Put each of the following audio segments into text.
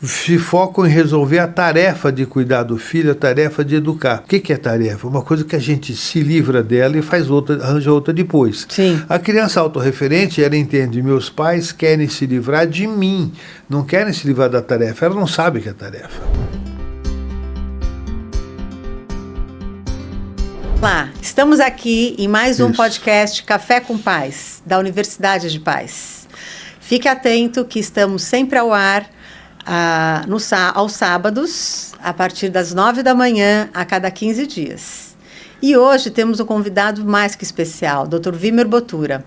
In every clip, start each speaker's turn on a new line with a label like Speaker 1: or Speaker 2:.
Speaker 1: se focam em resolver a tarefa de cuidar do filho, a tarefa de educar. O que é tarefa? Uma coisa que a gente se livra dela e faz outra, arranja outra depois.
Speaker 2: Sim.
Speaker 1: A criança autorreferente, ela entende, meus pais querem se livrar de mim, não querem se livrar da tarefa, ela não sabe que é tarefa.
Speaker 2: Olá, estamos aqui em mais um podcast Café com Pais, da Universidade de Pais. Fique atento que estamos sempre ao ar aos sábados, a partir das 9 da manhã, a cada 15 dias. E hoje temos um convidado mais que especial, Dr. Vimer Botura.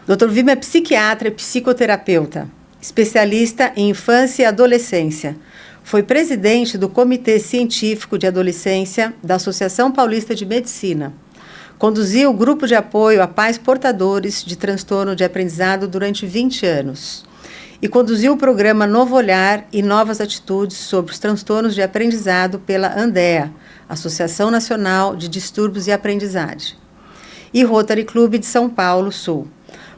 Speaker 2: Dr. Vimer é psiquiatra e psicoterapeuta, especialista em infância e adolescência. Foi presidente do Comitê Científico de Adolescência da Associação Paulista de Medicina. Conduziu o grupo de apoio a pais portadores de transtorno de aprendizado durante 20 anos. E conduziu o programa Novo Olhar e Novas Atitudes sobre os transtornos de aprendizado pela ANDEA, Associação Nacional de Distúrbios e Aprendizagem. E Rotary Clube de São Paulo Sul.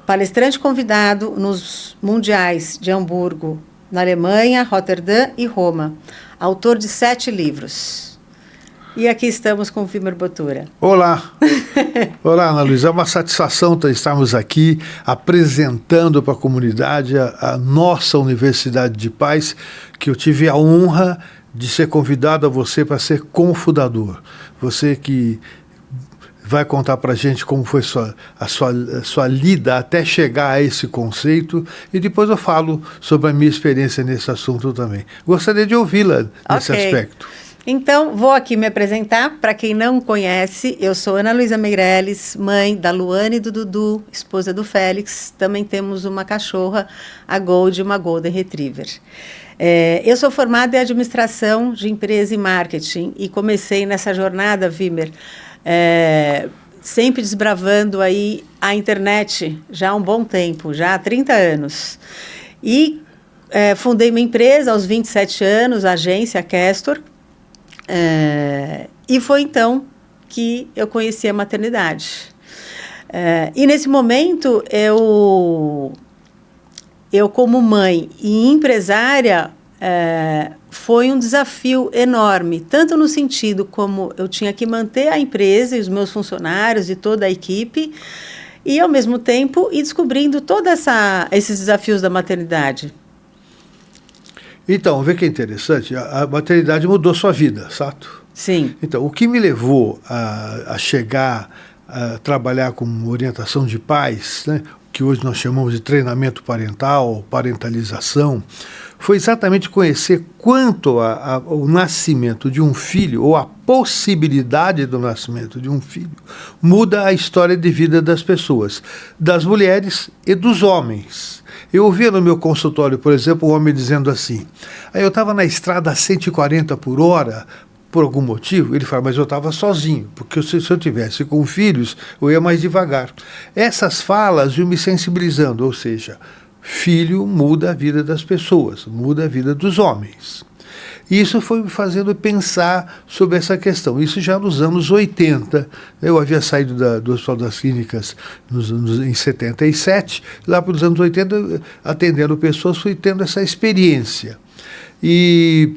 Speaker 2: Palestrante convidado nos Mundiais de Hamburgo, na Alemanha, Roterdã e Roma. Autor de 7 livros. E aqui estamos com o Vimer Botura.
Speaker 1: Olá! Olá, Ana Luísa. É uma satisfação estarmos aqui apresentando para a comunidade a nossa Universidade de Pais, que eu tive a honra de ser convidado a você para ser cofundador. Você que vai contar para a gente como foi a sua lida até chegar a esse conceito, e depois eu falo sobre a minha experiência nesse assunto também. Gostaria de ouvi-la nesse aspecto.
Speaker 2: Então, vou aqui me apresentar. Para quem não conhece, eu sou Ana Luísa Meirelles, mãe da Luane e do Dudu, esposa do Félix. Também temos uma cachorra, a Gold, uma Golden Retriever. Eu sou formada em administração de empresa e marketing e comecei nessa jornada, Vimer, sempre desbravando aí a internet já há um bom tempo, já há 30 anos. E fundei uma empresa aos 27 anos, a agência Castor. E foi então que eu conheci a maternidade. E nesse momento, eu como mãe e empresária, foi um desafio enorme, tanto no sentido como eu tinha que manter a empresa e os meus funcionários e toda a equipe, e ao mesmo tempo ir descobrindo todos esses desafios da maternidade.
Speaker 1: Então, vê que é interessante, a maternidade mudou sua vida, certo?
Speaker 2: Sim.
Speaker 1: Então, o que me levou a chegar a trabalhar com orientação de pais, né, que hoje nós chamamos de treinamento parental, parentalização, foi exatamente conhecer quanto o nascimento de um filho, ou a possibilidade do nascimento de um filho, muda a história de vida das pessoas, das mulheres e dos homens. Eu ouvia no meu consultório, por exemplo, um homem dizendo assim: eu estava na estrada a 140 por hora, por algum motivo. Ele fala, mas eu estava sozinho, porque se eu tivesse com filhos, eu ia mais devagar. Essas falas iam me sensibilizando, ou seja, filho muda a vida das pessoas, muda a vida dos homens. Isso foi me fazendo pensar sobre essa questão. Isso já nos anos 80. Eu havia saído do Hospital das Clínicas em 77. Lá para os anos 80, atendendo pessoas, fui tendo essa experiência. E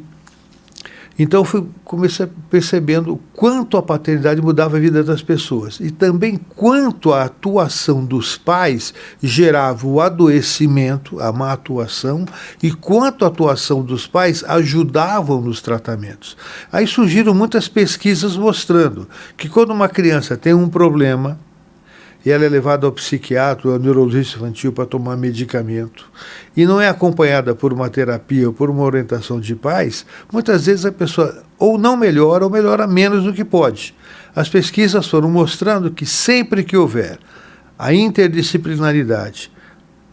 Speaker 1: então comecei percebendo quanto a paternidade mudava a vida das pessoas e também quanto a atuação dos pais gerava o adoecimento, a má atuação, e quanto a atuação dos pais ajudavam nos tratamentos. Aí surgiram muitas pesquisas mostrando que quando uma criança tem um problema e ela é levada ao psiquiatra ou ao neurologista infantil para tomar medicamento e não é acompanhada por uma terapia ou por uma orientação de pais, muitas vezes a pessoa ou não melhora ou melhora menos do que pode. As pesquisas foram mostrando que sempre que houver a interdisciplinaridade,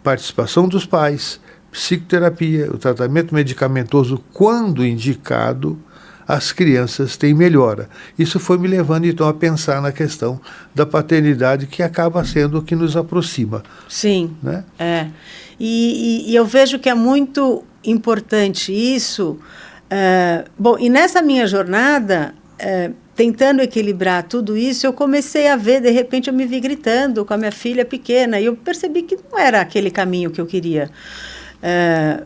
Speaker 1: participação dos pais, psicoterapia, o tratamento medicamentoso quando indicado, as crianças têm melhora. Isso foi me levando, então, a pensar na questão da paternidade, que acaba sendo o que nos aproxima.
Speaker 2: Sim,
Speaker 1: né?
Speaker 2: E eu vejo que é muito importante isso. Bom, e nessa minha jornada, tentando equilibrar tudo isso, eu comecei a ver, de repente, eu me vi gritando com a minha filha pequena, e eu percebi que não era aquele caminho que eu queria.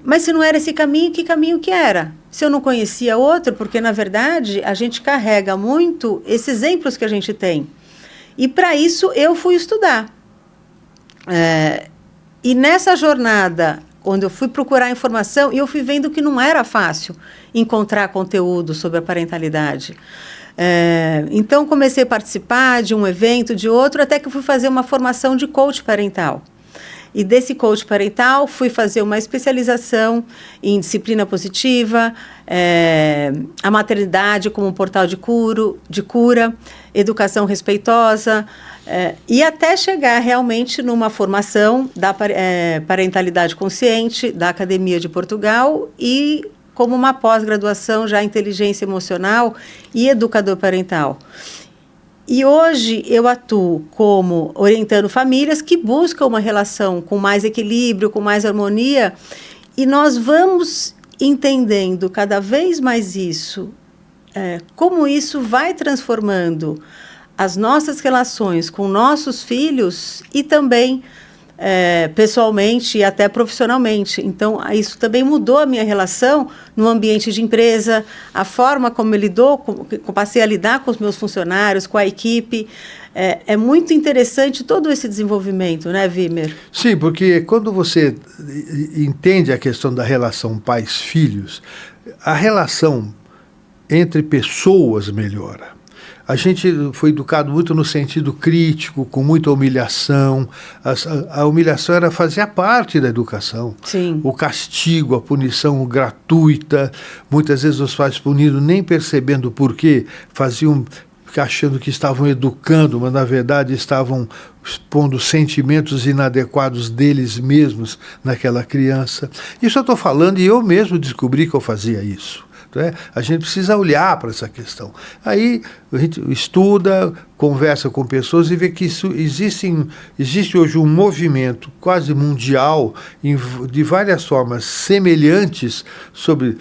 Speaker 2: Mas se não era esse caminho, que caminho que era? Se eu não conhecia outro, porque, na verdade, a gente carrega muito esses exemplos que a gente tem. E, para isso, eu fui estudar. E nessa jornada, quando eu fui procurar informação, eu fui vendo que não era fácil encontrar conteúdo sobre a parentalidade. Então, comecei a participar de um evento, de outro, até que eu fui fazer uma formação de coach parental. E desse coach parental, fui fazer uma especialização em disciplina positiva, a maternidade como um portal de cura, educação respeitosa, e até chegar realmente numa formação da parentalidade consciente da Academia de Portugal e como uma pós-graduação já em inteligência emocional e educador parental. E hoje eu atuo como orientando famílias que buscam uma relação com mais equilíbrio, com mais harmonia, e nós vamos entendendo cada vez mais isso, como isso vai transformando as nossas relações com nossos filhos e também pessoalmente e até profissionalmente. Então, isso também mudou a minha relação no ambiente de empresa, a forma como eu passei a lidar com os meus funcionários, com a equipe. É muito interessante todo esse desenvolvimento, né, Wimmer?
Speaker 1: Sim, porque quando você entende a questão da relação pais-filhos, a relação entre pessoas melhora. A gente foi educado muito no sentido crítico, com muita humilhação. A humilhação fazia parte da educação.
Speaker 2: Sim.
Speaker 1: O castigo, a punição gratuita. Muitas vezes os pais punidos nem percebendo por quê, faziam achando que estavam educando, mas na verdade estavam expondo sentimentos inadequados deles mesmos naquela criança. Isso eu estou falando e eu mesmo descobri que eu fazia isso. A gente precisa olhar para essa questão. Aí a gente estuda, conversa com pessoas e vê que existe hoje um movimento quase mundial de várias formas semelhantes sobre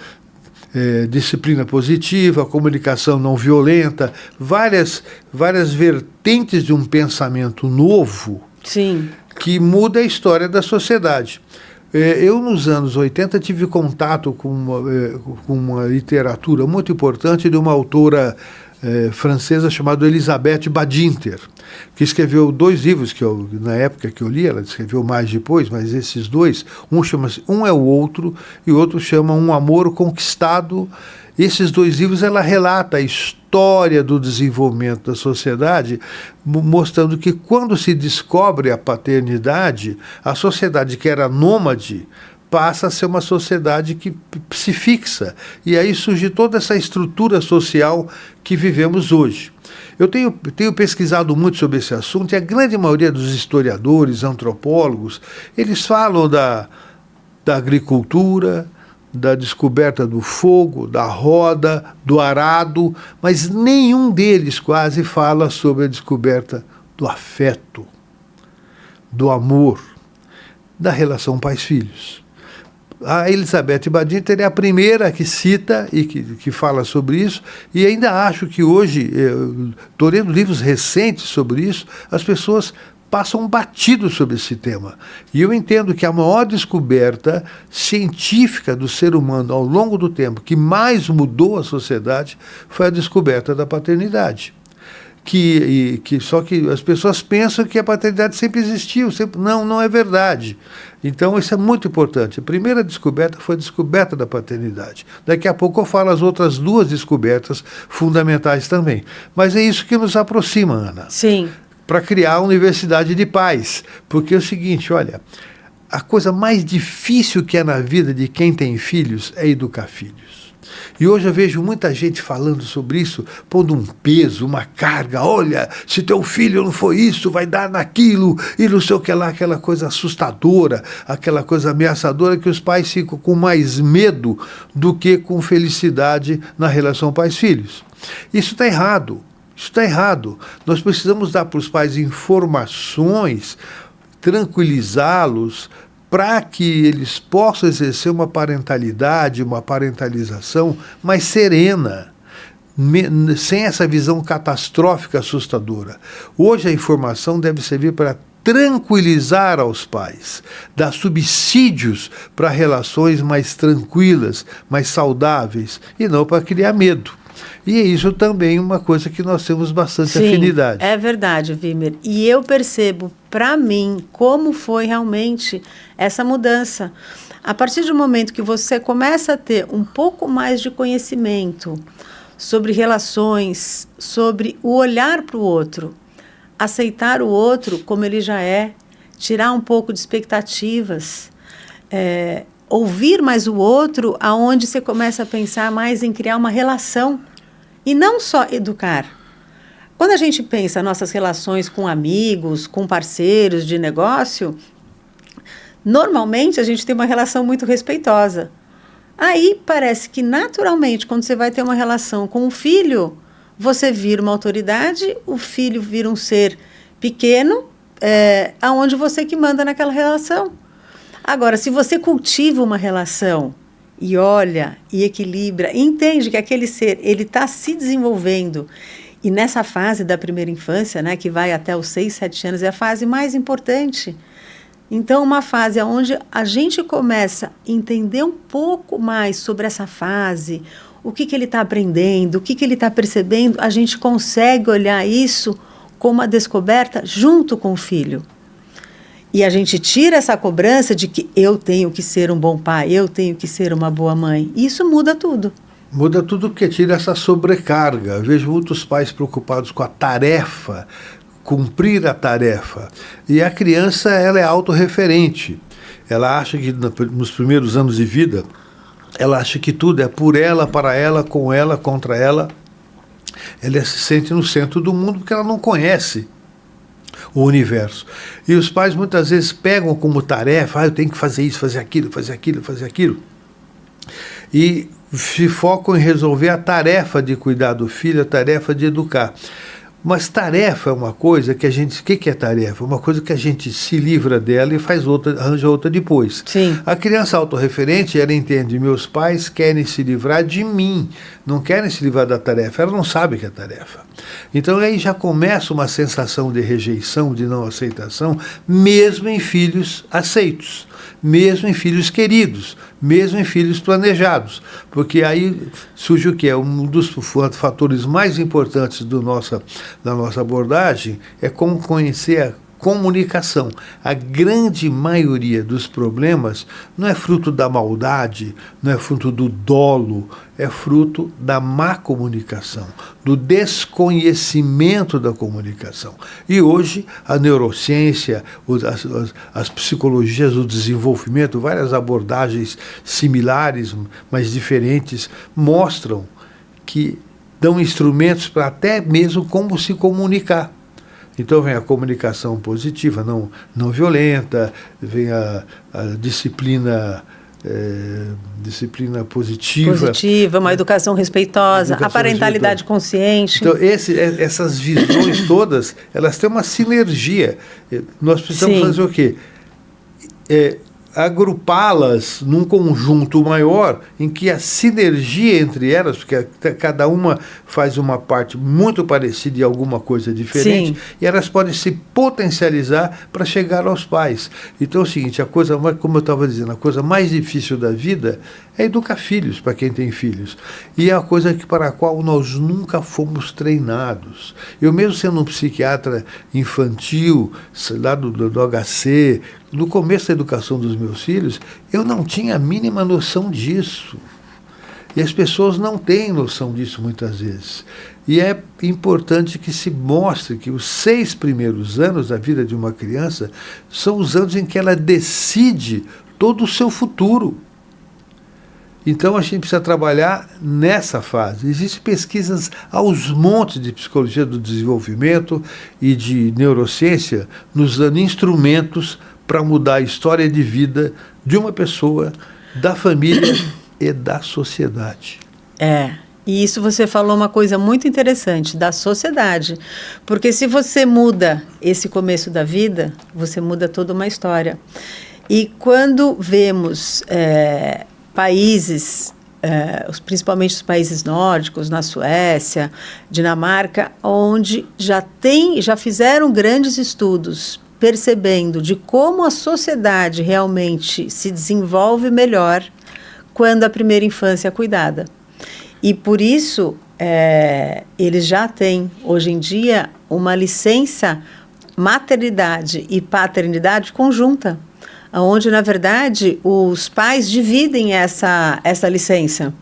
Speaker 1: disciplina positiva, comunicação não violenta, várias vertentes de um pensamento novo.
Speaker 2: Sim.
Speaker 1: Que muda a história da sociedade. Eu, nos anos 80, tive contato com uma literatura muito importante de uma autora francesa chamada Elisabeth Badinter, que escreveu 2 livros que na época que eu li, ela escreveu mais depois, mas esses 2, um é o outro e o outro chama Um Amor Conquistado. Esses 2 livros ela relata a história do desenvolvimento da sociedade, mostrando que quando se descobre a paternidade, a sociedade que era nômade passa a ser uma sociedade que se fixa. E aí surge toda essa estrutura social que vivemos hoje. Eu tenho pesquisado muito sobre esse assunto e a grande maioria dos historiadores, antropólogos, eles falam da agricultura, da descoberta do fogo, da roda, do arado, mas nenhum deles quase fala sobre a descoberta do afeto, do amor, da relação pais-filhos. A Elisabeth Badinter é a primeira que cita e que fala sobre isso, e ainda acho que hoje, estou lendo livros recentes sobre isso, as pessoas passam batidos sobre esse tema. E eu entendo que a maior descoberta científica do ser humano ao longo do tempo, que mais mudou a sociedade, foi a descoberta da paternidade. Só que as pessoas pensam que a paternidade sempre existiu. Não é verdade. Então, isso é muito importante. A primeira descoberta foi a descoberta da paternidade. Daqui a pouco eu falo as outras 2 descobertas fundamentais também. Mas é isso que nos aproxima, Ana.
Speaker 2: Sim.
Speaker 1: Para criar a Universidade de Pais. Porque é o seguinte, olha, a coisa mais difícil que é na vida de quem tem filhos é educar filhos. E hoje eu vejo muita gente falando sobre isso, pondo um peso, uma carga. Olha, se teu filho não for isso, vai dar naquilo, e não sei o que lá, aquela coisa assustadora, aquela coisa ameaçadora que os pais ficam com mais medo do que com felicidade na relação pais-filhos. Isso está errado. Isso está errado. Nós precisamos dar para os pais informações, tranquilizá-los, para que eles possam exercer uma parentalidade, uma parentalização mais serena, sem essa visão catastrófica assustadora. Hoje a informação deve servir para tranquilizar aos pais, dar subsídios para relações mais tranquilas, mais saudáveis, e não para criar medo. E é isso também uma coisa que nós temos bastante afinidade.
Speaker 2: É verdade, Wimmer. E eu percebo, para mim, como foi realmente essa mudança. A partir do momento que você começa a ter um pouco mais de conhecimento sobre relações, sobre o olhar para o outro, aceitar o outro como ele já é, tirar um pouco de expectativas, ouvir mais o outro, aonde você começa a pensar mais em criar uma relação e não só educar. Quando a gente pensa nossas relações com amigos, com parceiros de negócio, normalmente a gente tem uma relação muito respeitosa. Aí parece que naturalmente, quando você vai ter uma relação com um filho, você vira uma autoridade, o filho vira um ser pequeno, aonde você que manda naquela relação. Agora, se você cultiva uma relação e olha, e equilibra, e entende que aquele ser, ele está se desenvolvendo, e nessa fase da primeira infância, né, que vai até os 6, 7 anos, é a fase mais importante. Então, uma fase onde a gente começa a entender um pouco mais sobre essa fase, o que ele está aprendendo, o que ele está percebendo, a gente consegue olhar isso como uma descoberta junto com o filho. E a gente tira essa cobrança de que eu tenho que ser um bom pai, eu tenho que ser uma boa mãe. Isso muda tudo.
Speaker 1: Muda tudo porque tira essa sobrecarga. Eu vejo muitos pais preocupados com a tarefa, cumprir a tarefa. E a criança, ela é autorreferente. Ela acha que nos primeiros anos de vida, ela acha que tudo é por ela, para ela, com ela, contra ela. Ela se sente no centro do mundo porque ela não conhece o universo. E os pais muitas vezes pegam como tarefa, eu tenho que fazer isso, fazer aquilo, fazer aquilo, fazer aquilo. E se focam em resolver a tarefa de cuidar do filho, a tarefa de educar. Mas tarefa é uma coisa que a gente... O que é tarefa? Uma coisa que a gente se livra dela e faz outra, arranja outra depois.
Speaker 2: Sim.
Speaker 1: A criança autorreferente, ela entende, meus pais querem se livrar de mim, não querem se livrar da tarefa, ela não sabe o que é tarefa. Então aí já começa uma sensação de rejeição, de não aceitação, mesmo em filhos aceitos, mesmo em filhos queridos, mesmo em filhos planejados, porque aí surge o que é um dos fatores mais importantes da nossa abordagem, é como conhecer a comunicação. A grande maioria dos problemas não é fruto da maldade, não é fruto do dolo, é fruto da má comunicação, do desconhecimento da comunicação. E hoje a neurociência, as psicologias do desenvolvimento, várias abordagens similares, mas diferentes, mostram que dão instrumentos para até mesmo como se comunicar. Então vem a comunicação positiva, não violenta, vem a disciplina positiva.
Speaker 2: Positiva, uma educação respeitosa, a parentalidade consciente.
Speaker 1: Então essas visões todas, elas têm uma sinergia. Nós precisamos fazer o quê? Agrupá-las num conjunto maior em que a sinergia entre elas, porque cada uma faz uma parte muito parecida e alguma coisa diferente, e elas podem se potencializar para chegar aos pais. Então é o seguinte, como eu estava dizendo, a coisa mais difícil da vida é educar filhos, para quem tem filhos. E é a coisa para a qual nós nunca fomos treinados. Eu mesmo sendo um psiquiatra infantil, lá do HC, no começo da educação dos meus filhos, eu não tinha a mínima noção disso. E as pessoas não têm noção disso muitas vezes. E é importante que se mostre que os 6 primeiros anos da vida de uma criança são os anos em que ela decide todo o seu futuro. Então a gente precisa trabalhar nessa fase. Existem pesquisas aos montes de psicologia do desenvolvimento e de neurociência nos dando instrumentos para mudar a história de vida de uma pessoa, da família e da sociedade.
Speaker 2: E isso você falou uma coisa muito interessante, da sociedade. Porque se você muda esse começo da vida, você muda toda uma história. E quando vemos países, principalmente os países nórdicos, na Suécia, Dinamarca, onde já fizeram grandes estudos percebendo de como a sociedade realmente se desenvolve melhor quando a primeira infância é cuidada. E por isso, eles já têm, hoje em dia, uma licença maternidade e paternidade conjunta, onde, na verdade, os pais dividem essa licença.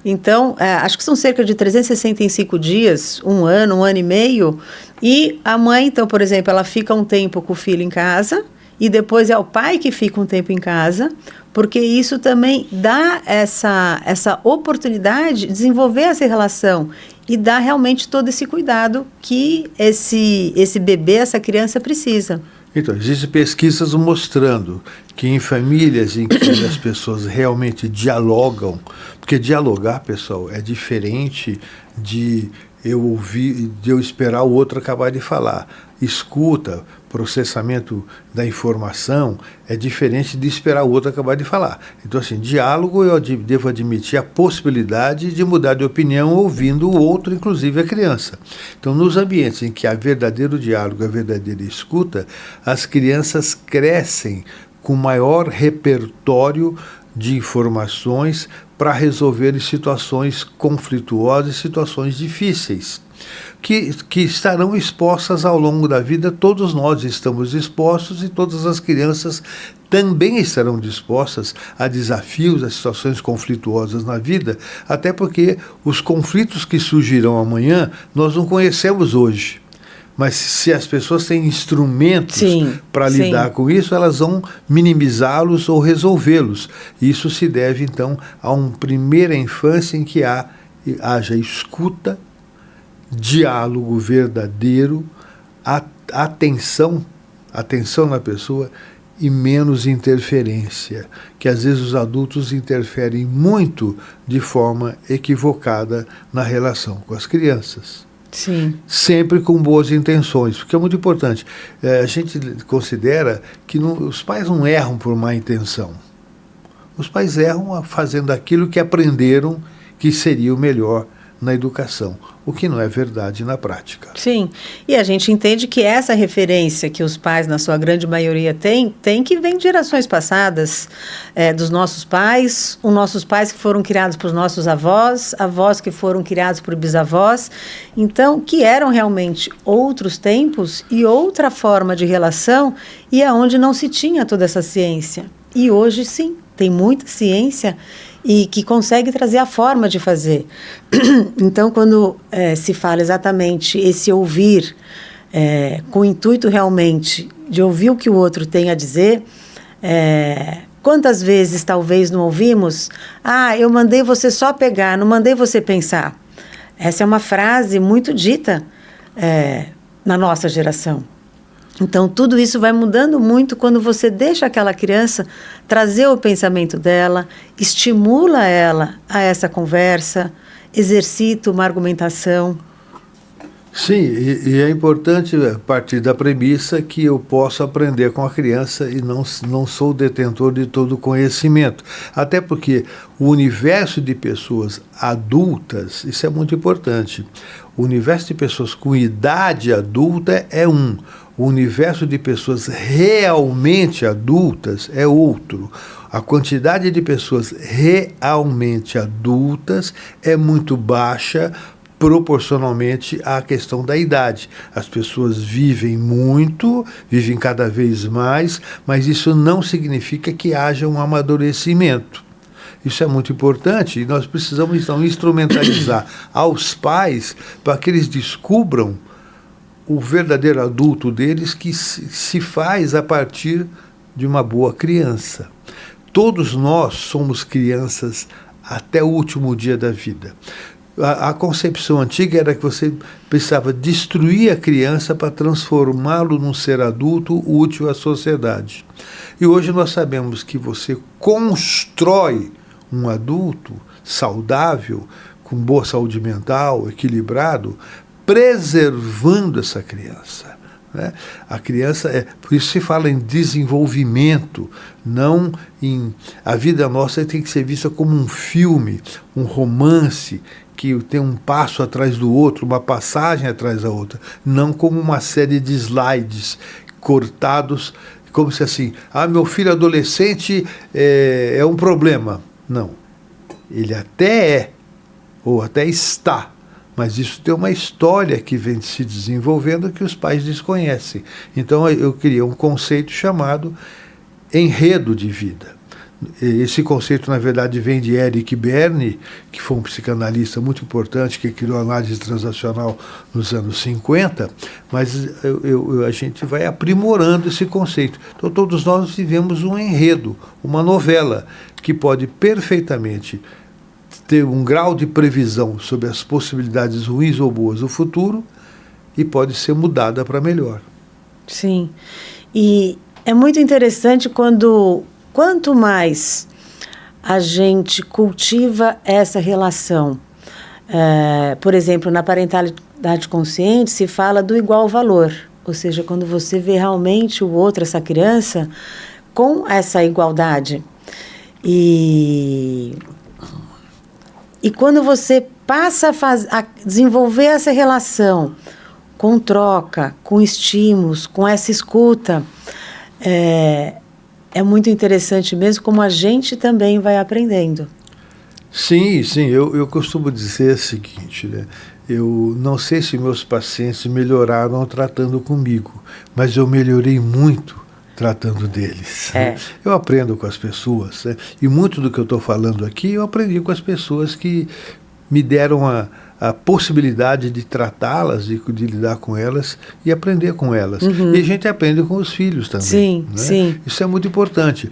Speaker 2: Então, acho que são cerca de 365 dias, um ano e meio, e a mãe, então, por exemplo, ela fica um tempo com o filho em casa, e depois é o pai que fica um tempo em casa, porque isso também dá essa oportunidade de desenvolver essa relação e dá realmente todo esse cuidado que esse bebê, essa criança precisa.
Speaker 1: Então, existem pesquisas mostrando que em famílias em que as pessoas realmente dialogam, porque dialogar, pessoal, é diferente de eu ouvir, de eu esperar o outro acabar de falar. Escuta, processamento da informação é diferente de esperar o outro acabar de falar. Então, assim, diálogo, eu devo admitir a possibilidade de mudar de opinião ouvindo o outro, inclusive a criança. Então, nos ambientes em que há verdadeiro diálogo, a verdadeira escuta, as crianças crescem com maior repertório de informações para resolver situações conflituosas, situações difíceis, que estarão expostas ao longo da vida. Todos nós estamos expostos e todas as crianças também estarão dispostas a desafios, a situações conflituosas na vida, até porque os conflitos que surgirão amanhã nós não conhecemos hoje. Mas se as pessoas têm instrumentos para lidar com isso, elas vão minimizá-los ou resolvê-los. Isso se deve, então, a uma primeira infância em que haja escuta, diálogo verdadeiro, atenção na pessoa e menos interferência, que às vezes os adultos interferem muito de forma equivocada na relação com as crianças.
Speaker 2: Sim.
Speaker 1: Sempre com boas intenções, porque é muito importante. A gente considera que os pais não erram por má intenção. Os pais erram fazendo aquilo que aprenderam que seria o melhor na educação, o que não é verdade na prática.
Speaker 2: Sim, e a gente entende que essa referência que os pais, na sua grande maioria, tem que vem de gerações passadas, dos nossos pais, os nossos pais que foram criados por nossos avós, avós que foram criados por bisavós, então, que eram realmente outros tempos e outra forma de relação, e aonde não se tinha toda essa ciência. E hoje, sim, tem muita ciência e que consegue trazer a forma de fazer. Então, quando se fala exatamente esse ouvir, com o intuito realmente de ouvir o que o outro tem a dizer, quantas vezes talvez não ouvimos, eu mandei você só pegar, não mandei você pensar. Essa é uma frase muito dita na nossa geração. Então, tudo isso vai mudando muito quando você deixa aquela criança trazer o pensamento dela, estimula ela a essa conversa, exercita uma argumentação.
Speaker 1: Sim, e é importante partir da premissa que eu posso aprender com a criança e não sou detentor de todo o conhecimento. Até porque o universo de pessoas adultas, isso é muito importante, o universo de pessoas com idade adulta é um. O universo de pessoas realmente adultas é outro. A quantidade de pessoas realmente adultas é muito baixa proporcionalmente à questão da idade. As pessoas vivem muito, vivem cada vez mais, mas isso não significa que haja um amadurecimento. Isso é muito importante e nós precisamos, então, instrumentalizar aos pais para que eles descubram o verdadeiro adulto deles, que se faz a partir de uma boa criança. Todos nós somos crianças até o último dia da vida. A concepção antiga era que você precisava destruir a criança para transformá-lo num ser adulto útil à sociedade. E hoje nós sabemos que você constrói um adulto saudável, com boa saúde mental, equilibrado, preservando essa criança. Né? A criança, por isso se fala em desenvolvimento, não em... A vida nossa tem que ser vista como um filme, um romance, que tem um passo atrás do outro, uma passagem atrás da outra, não como uma série de slides cortados, como se assim, meu filho adolescente é um problema. Não, ele até é, ou até está, mas isso tem uma história que vem se desenvolvendo que os pais desconhecem. Então eu criei um conceito chamado enredo de vida. Esse conceito, na verdade, vem de Eric Berne, que foi um psicanalista muito importante, que criou a análise transacional nos anos 50, mas a gente vai aprimorando esse conceito. Então, todos nós vivemos um enredo, uma novela, que pode perfeitamente ter um grau de previsão sobre as possibilidades ruins ou boas do futuro e pode ser mudada para melhor.
Speaker 2: Sim. E é muito interessante quanto mais a gente cultiva essa relação. Por exemplo, na parentalidade consciente se fala do igual valor, ou seja, quando você vê realmente o outro, essa criança, com essa igualdade. E quando você passa a desenvolver essa relação com troca, com estímulos, com essa escuta, é muito interessante mesmo como a gente também vai aprendendo.
Speaker 1: Sim, eu costumo dizer o seguinte, né? Eu não sei se meus pacientes melhoraram tratando comigo, mas eu melhorei muito tratando deles. Eu aprendo com as pessoas, né? E muito do que eu estou falando aqui eu aprendi com as pessoas que me deram a possibilidade de tratá-las, de lidar com elas e aprender com elas.
Speaker 2: Uhum.
Speaker 1: E a gente aprende com os filhos também.
Speaker 2: Sim,
Speaker 1: né?
Speaker 2: sim.
Speaker 1: Isso é muito importante.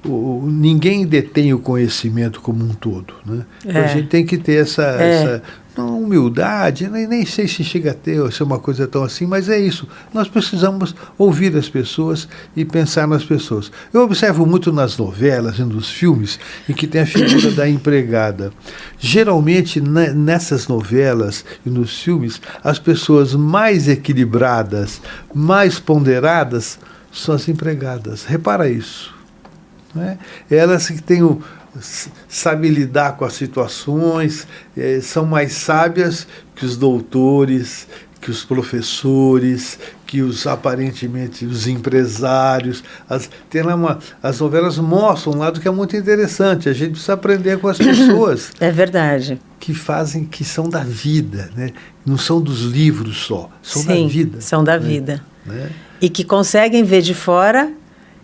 Speaker 1: Ninguém detém o conhecimento como um todo. Né? Então a gente tem que ter essa humildade, nem sei se chega a ser uma coisa tão assim, mas é isso. Nós precisamos ouvir as pessoas e pensar nas pessoas. Eu observo muito nas novelas e nos filmes em que tem a figura da empregada. Geralmente, nessas novelas e nos filmes, as pessoas mais equilibradas, mais ponderadas, são as empregadas. Repara isso. Né? Elas que têm sabem lidar com as situações, são mais sábias que os doutores, que os professores, que aparentemente os empresários. As novelas mostram um lado que é muito interessante. A gente precisa aprender com as pessoas.
Speaker 2: É verdade.
Speaker 1: Que são da vida, né? Não são dos livros só, são da vida.
Speaker 2: São da vida. Né? E que conseguem ver de fora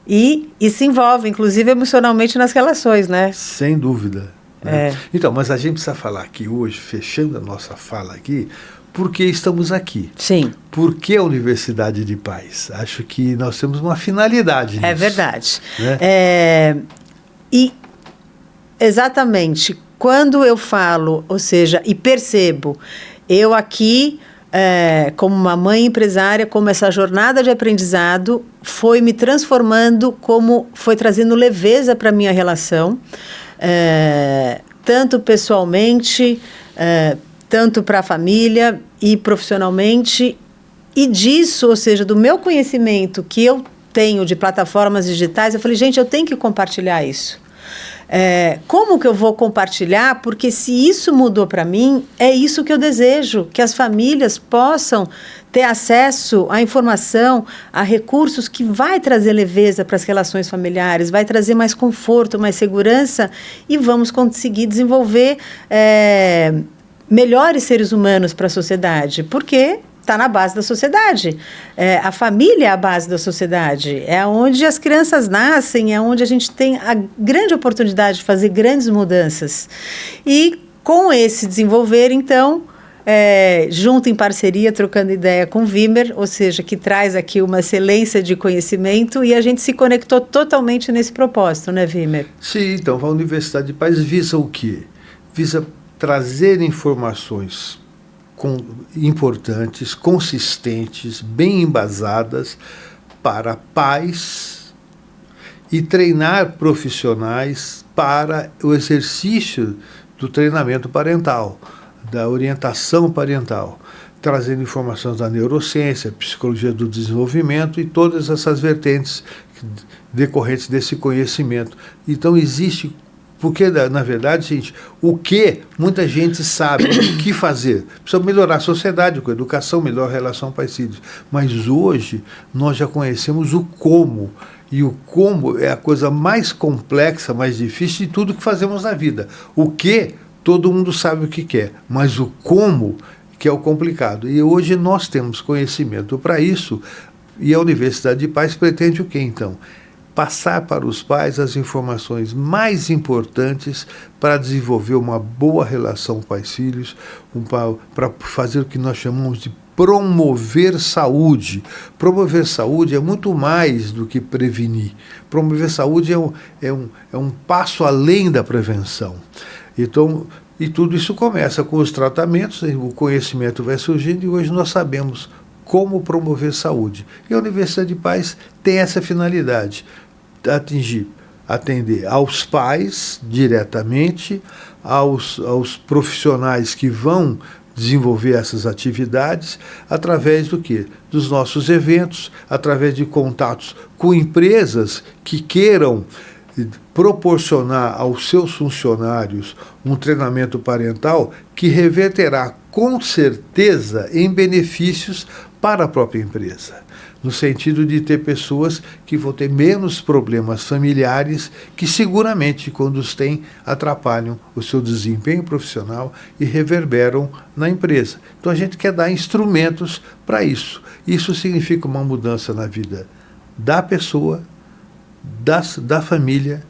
Speaker 2: e se envolvem, inclusive emocionalmente, nas relações, né?
Speaker 1: Sem dúvida. Né? Então, mas a gente precisa falar aqui hoje, fechando a nossa fala aqui, por que estamos aqui?
Speaker 2: Sim.
Speaker 1: Por que a Universidade de Paz? Acho que nós temos uma finalidade nisso.
Speaker 2: É verdade.
Speaker 1: Né?
Speaker 2: E exatamente, quando eu falo, ou seja, e percebo, eu aqui... como uma mãe empresária, como essa jornada de aprendizado foi me transformando, como foi trazendo leveza para a minha relação, tanto pessoalmente, tanto para a família e profissionalmente, e disso, ou seja, do meu conhecimento que eu tenho de plataformas digitais, eu falei, gente, eu tenho que compartilhar isso. Como que eu vou compartilhar? Porque se isso mudou para mim, é isso que eu desejo, que as famílias possam ter acesso à informação, a recursos que vai trazer leveza para as relações familiares, vai trazer mais conforto, mais segurança e vamos conseguir desenvolver melhores seres humanos para a sociedade, porque está na base da sociedade. A família é a base da sociedade. É onde as crianças nascem, é onde a gente tem a grande oportunidade de fazer grandes mudanças. E com esse desenvolver, então, junto em parceria, trocando ideia com o Wimmer, ou seja, que traz aqui uma excelência de conhecimento, e a gente se conectou totalmente nesse propósito, né, Wimmer?
Speaker 1: Sim, então a Universidade de Paz visa o quê? Visa trazer informações importantes, consistentes, bem embasadas para pais e treinar profissionais para o exercício do treinamento parental, da orientação parental, trazendo informações da neurociência, psicologia do desenvolvimento e todas essas vertentes decorrentes desse conhecimento. Então existe Porque, na verdade, gente, o que muita gente sabe, o que fazer. Precisa melhorar a sociedade com a educação, melhor relação pais-filhos. Mas hoje nós já conhecemos o como. E o como é a coisa mais complexa, mais difícil de tudo que fazemos na vida. O que, todo mundo sabe o que quer, mas o como que é o complicado. E hoje nós temos conhecimento para isso, e a Universidade de Pais pretende o quê, então? Passar para os pais as informações mais importantes para desenvolver uma boa relação pais-filhos, para fazer o que nós chamamos de promover saúde. Promover saúde é muito mais do que prevenir. Promover saúde é um passo além da prevenção. Então, e tudo isso começa com os tratamentos, o conhecimento vai surgindo e hoje nós sabemos como promover saúde. E a Universidade de Pais tem essa finalidade, atender aos pais diretamente, aos profissionais que vão desenvolver essas atividades, através do quê? Dos nossos eventos, através de contatos com empresas que queiram proporcionar aos seus funcionários um treinamento parental que reverterá com certeza em benefícios para a própria empresa, no sentido de ter pessoas que vão ter menos problemas familiares que seguramente, quando os têm, atrapalham o seu desempenho profissional e reverberam na empresa. Então a gente quer dar instrumentos para isso. Isso significa uma mudança na vida da pessoa, da família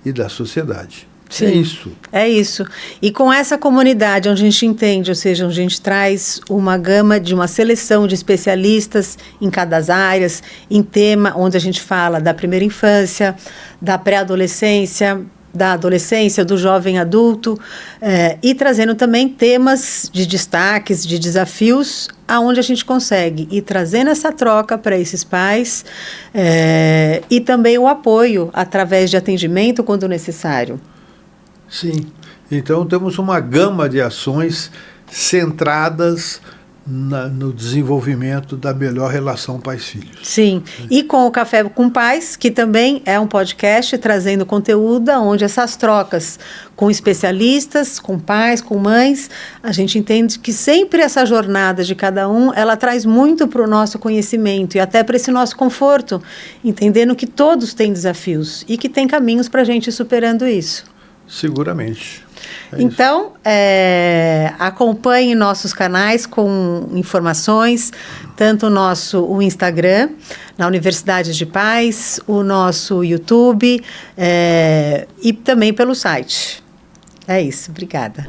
Speaker 1: e da sociedade.
Speaker 2: Sim,
Speaker 1: é isso.
Speaker 2: É isso. E com essa comunidade onde a gente entende, ou seja, onde a gente traz uma gama de uma seleção de especialistas em cada áreas, em tema, onde a gente fala da primeira infância, da pré-adolescência, da adolescência, do jovem adulto, e trazendo também temas de destaques, de desafios, aonde a gente consegue ir trazendo essa troca para esses pais, e também o apoio através de atendimento quando necessário.
Speaker 1: Sim, então temos uma gama de ações centradas no desenvolvimento da melhor relação pais-filhos.
Speaker 2: Sim, e com o Café com Pais, que também é um podcast trazendo conteúdo onde essas trocas com especialistas, com pais, com mães, a gente entende que sempre essa jornada de cada um, ela traz muito para o nosso conhecimento e até para esse nosso conforto, entendendo que todos têm desafios e que tem caminhos para a gente ir superando isso.
Speaker 1: Seguramente.
Speaker 2: Então, acompanhe nossos canais com informações, tanto o Instagram, na Universidade de Pais, o nosso YouTube, e também pelo site. É isso, obrigada.